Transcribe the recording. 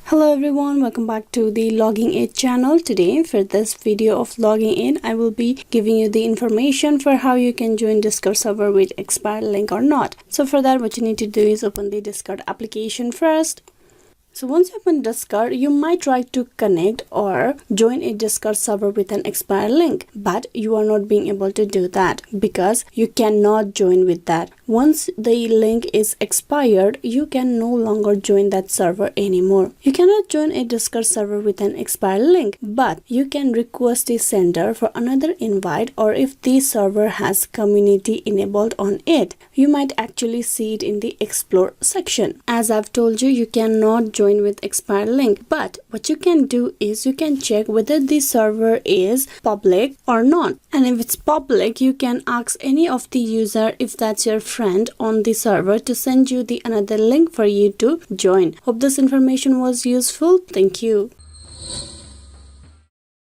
Hello everyone, welcome back to the Logging In channel. Today for this video of logging in, I will be giving you the information for how you can join Discord server with expired link or not. So for that, what you need to do is open the Discord application first. So once you open Discord, you might try to connect or join a Discord server with an expired link, but you are not being able to do that because you cannot join with that. Once the link is expired, you can no longer join that server anymore. You cannot join a Discord server with an expired link, but you can request the sender for another invite, or if the server has community enabled on it, you might actually see it in the explore section. As I've told you, you cannot join with expired link, but what you can do is you can check whether the server is public or not, and if it's public, you can ask any of the user, if that's your friend on the server, to send you the another link for you to join. Hope this information was useful. Thank you.